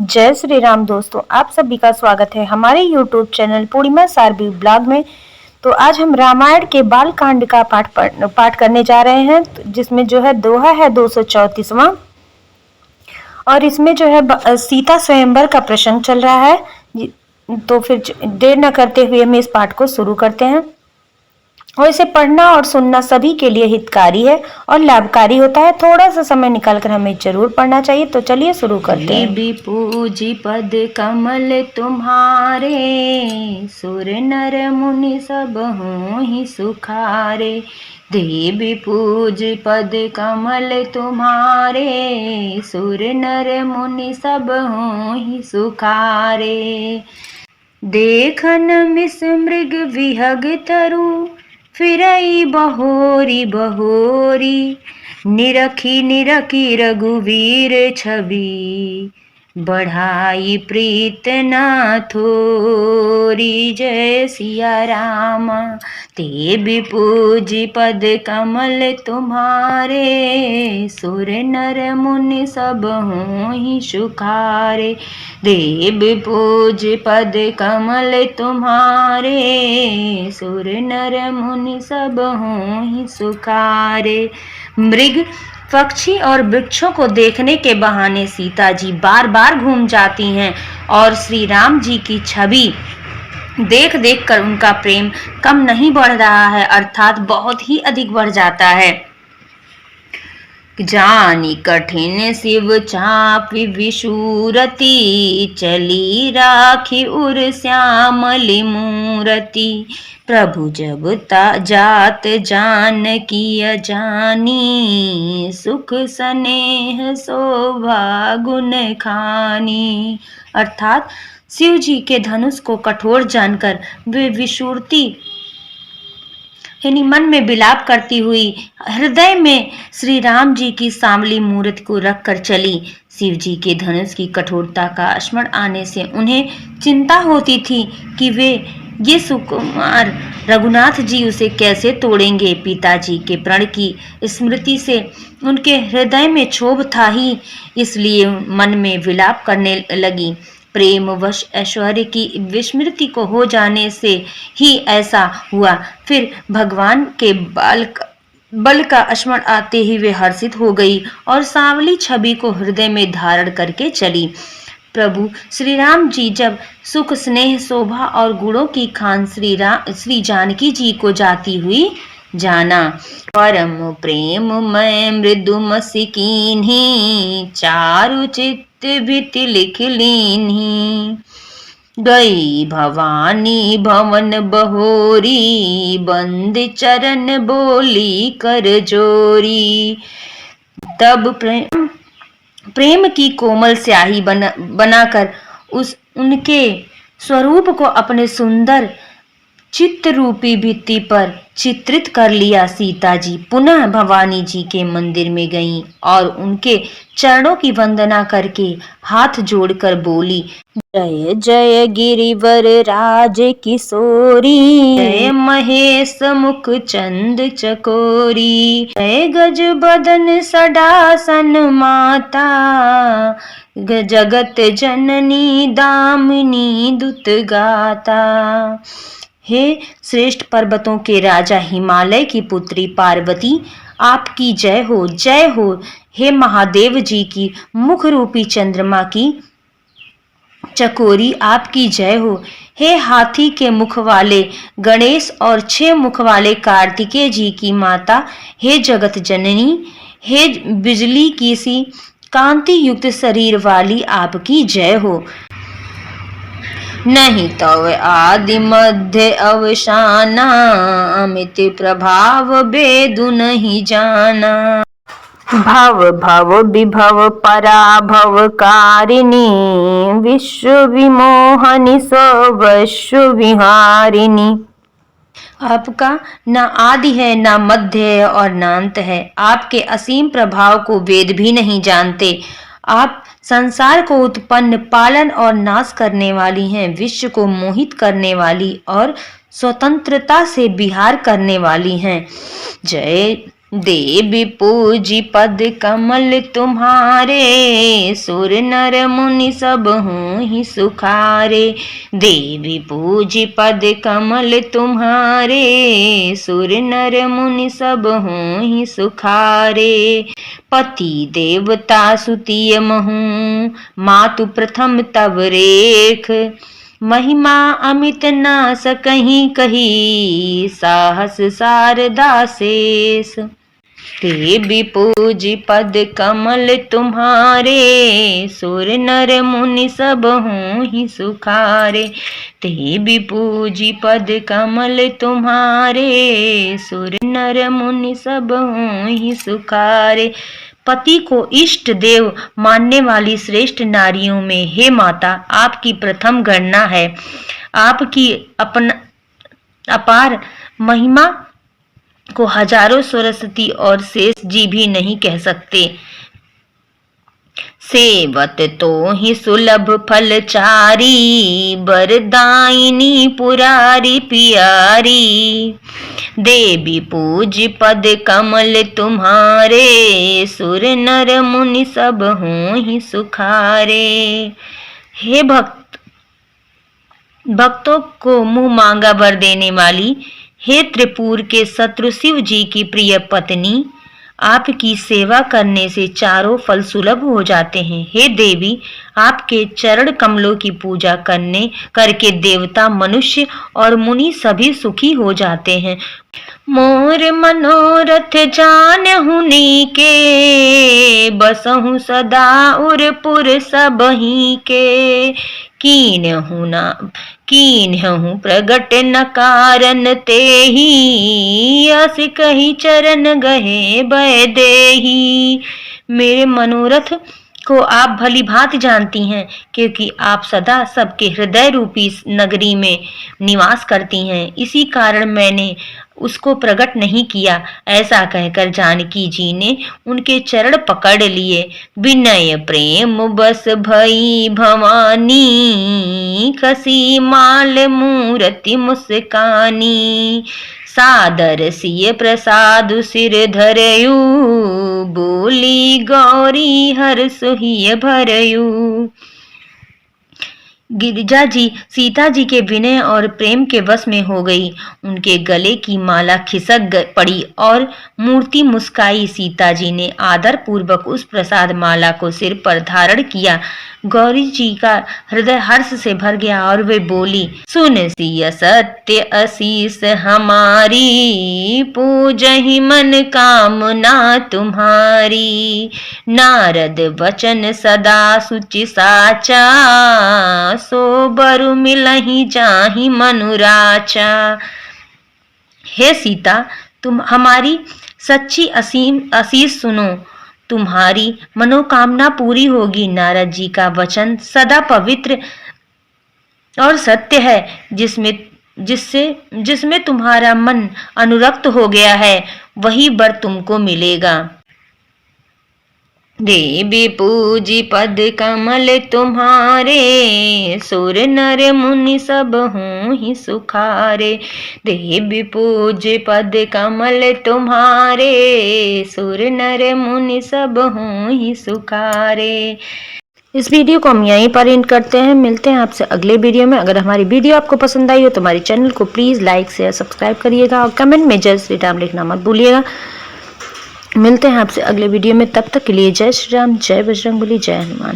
जय श्री राम दोस्तों, आप सभी का स्वागत है हमारे YouTube चैनल पूर्णिमा सारवी ब्लॉग में। तो आज हम रामायण के बाल कांड का पाठ करने जा रहे हैं, जिसमें जो है दोहा है 234वां और इसमें जो है सीता स्वयंवर का प्रसंग चल रहा है। तो फिर देर न करते हुए हम इस पाठ को शुरू करते हैं। और इसे पढ़ना और सुनना सभी के लिए हितकारी है और लाभकारी होता है। थोड़ा सा समय निकालकर हमें जरूर पढ़ना चाहिए। तो चलिए शुरू करते हैं। देवी पूजी पद कमल तुम्हारे, सुर नर मुनि सब होहि सुखारे। देवी पूज पद कमल तुम्हारे, सुर नर मुनि सब होहि सुखारे। देखन मिस मृग विहग तरु, फिरई बहोरी बहोरी। निरखी निरखी रघुवीर छवि, बढ़ाई प्रीत ना थोरी। जय सिया राम। तेबि पूजी पद कमल तुम्हारे, सुर नर मुनि सब होहि सुखारे। देव पूज पद कमल तुम्हारे, सुर नर मुनि सब होहि सुखारे। मृग, पक्षी और वृक्षों को देखने के बहाने सीता जी बार बार घूम जाती हैं और श्री राम जी की छवि देख देख कर उनका प्रेम कम नहीं बढ़ रहा है, अर्थात बहुत ही अधिक बढ़ जाता है। जानी कठिन शिव चापि विशूरति, चली राखी उर श्यामली मूरति। प्रभु जब जात जान किया जानी, सुख स्नेह शोभा गुण खानी। अर्थात शिव जी के धनुष को कठोर जानकर वे विशूरती यानी मन में विलाप करती हुई हृदय में श्री राम जी की सांवली मूर्ति को रखकर चली। शिव जी के धनुष की कठोरता का स्मरण आने से उन्हें चिंता होती थी कि वे ये सुकुमार रघुनाथ जी उसे कैसे तोड़ेंगे। पिताजी के प्रण की स्मृति से उनके हृदय में क्षोभ था ही, इसलिए मन में विलाप करने लगी। प्रेमवश ऐश्वर्य की विस्मृति को हो जाने से ही ऐसा हुआ। फिर भगवान के बल का स्मरण आते ही वे हर्षित हो गई और सांवली छवि को हृदय में धारण करके चली। प्रभु श्री राम जी जब सुख स्नेह शोभा और गुणों की खान श्री जानकी जी को जाती हुई जाना। परम प्रेम मैं मृदु मसिकीन्ही, चारु चित्त भीति लिख लीन्ही। गई भवानी भवन बहोरी, बंद चरण बोली कर जोरी। तब प्रेम की कोमल स्याही बनाकर उनके स्वरूप को अपने सुंदर चित्त रूपी भित्ति पर चित्रित कर लिया। सीता जी पुनः भवानी जी के मंदिर में गईं और उनके चरणों की वंदना करके हाथ जोड़कर बोली, जय जय गिरिवर राज किशोरी, जय महेश मुख चंद चकोरी। जय गज बदन सडासन माता, जगत जननी दामिनी दुत गाता। हे श्रेष्ठ पर्वतों के राजा हिमालय की पुत्री पार्वती, आपकी जय हो जय हो। हे महादेव जी की मुख रूपी चंद्रमा की चकोरी, आपकी जय हो। हे हाथी के मुख वाले गणेश और 6 मुख वाले कार्तिकेय जी की माता, हे जगत जननी, हे बिजली की सी कांति युक्त शरीर वाली, आपकी जय हो। नहीं तव आदि मध्य अवसाना, अमित प्रभाव बेदु नहीं जाना। भव भव विभव पराभव कारिणी, विश्व विमोहनी सर्वस्व विहारिणी। आपका न आदि है, न मध्य है और न अंत है। आपके असीम प्रभाव को वेद भी नहीं जानते। आप संसार को उत्पन्न, पालन और नाश करने वाली हैं, विश्व को मोहित करने वाली और स्वतंत्रता से विहार करने वाली हैं। जय देवी पूजी पद कमल तुम्हारे, सुर नर मुनि सब हूँ ही सुखारे। देवी पूजी पद कमल तुम्हारे, सुर नर मुनि सब हूँ ही सुखारे। पति देवता सुतिय महूँ, मातु प्रथम तब रेख। महिमा अमित ना सकहीं कही, साहस शारदा शेष। देवी पूजी पद कमल तुम्हारे, सुर नर मुनि सब हूँ ही सुखारे। देवी पूजी पद कमल तुम्हारे, सुर नर मुनि सब हूँ ही सुखारे। पति को इष्ट देव मानने वाली श्रेष्ठ नारियों में हे माता आपकी प्रथम गणना है। आपकी अपार महिमा को हजारों सरस्वती और शेष जी भी नहीं कह सकते। सेवत तो ही सुलभ फलचारी, बरदायिनी पुरारी प्यारी। देवी पूज पद कमल तुम्हारे, सुर नर मुनि सब हूँ ही सुखारे। हे भक्तों को मुंह मांगा वर देने वाली, हे त्रिपुर के शत्रु शिव जी की प्रिय पत्नी, आपकी सेवा करने से चारों फल सुलभ हो जाते हैं। हे देवी, आपके चरण कमलों की पूजा करके देवता, मनुष्य और मुनि सभी सुखी हो जाते हैं। मोर मनोरथ जानहु नीके, बसहु सदा उरपुर सबही के। कीन्हु प्रगट न कारण तेहि, अस कही चरण गहे भय देहि। मेरे मनोरथ को आप भली भांति जानती हैं, क्योंकि आप सदा सबके हृदय रूपी नगरी में निवास करती हैं। इसी कारण मैंने उसको प्रकट नहीं किया। ऐसा कहकर जानकी जी ने उनके चरण पकड़ लिए। विनय प्रेम बस भई भवानी, खसी माल मूर्ति मुस्कानी। सादर सिय प्रसाद सिर धरयू, बोली गौरी हर सोहिय भरयू। गिरिजा जी सीता जी के विनय और प्रेम के वश में हो गई। उनके गले की माला खिसक पड़ी और मूर्ति मुस्काई। सीता जी ने आदर पूर्वक उस प्रसाद माला को सिर पर धारण किया। गौरी जी का हृदय हर्ष से भर गया और वे बोली, सुन सिय सत्य असीस हमारी, पूजहि मन कामना तुम्हारी। नारद वचन सदा सुचि साचा, सो बरु मिलहि जाहि मनुराचा। हे सीता, तुम हमारी सच्ची आशीष सुनो, तुम्हारी मनोकामना पूरी होगी। नारद जी का वचन सदा पवित्र और सत्य है, जिसमें तुम्हारा मन अनुरक्त हो गया है, वही वर तुमको मिलेगा। देवी पूजी पद कमल तुम्हारे, सुर नर मुनि सब हूँ ही सुखारे। देवी पूजी पद कमल तुम्हारे, सुर नर मुनि सब हूँ ही सुखारे। इस वीडियो को हम यहीं पर एंड करते हैं। मिलते हैं आपसे अगले वीडियो में। अगर हमारी वीडियो आपको पसंद आई हो तो हमारे चैनल को प्लीज़ लाइक शेयर सब्सक्राइब करिएगा और कमेंट में जय श्री राम लिखना मत भूलिएगा। मिलते हैं आपसे अगले वीडियो में, तब तक के लिए जय श्री राम, जय बजरंगबली, जय हनुमान।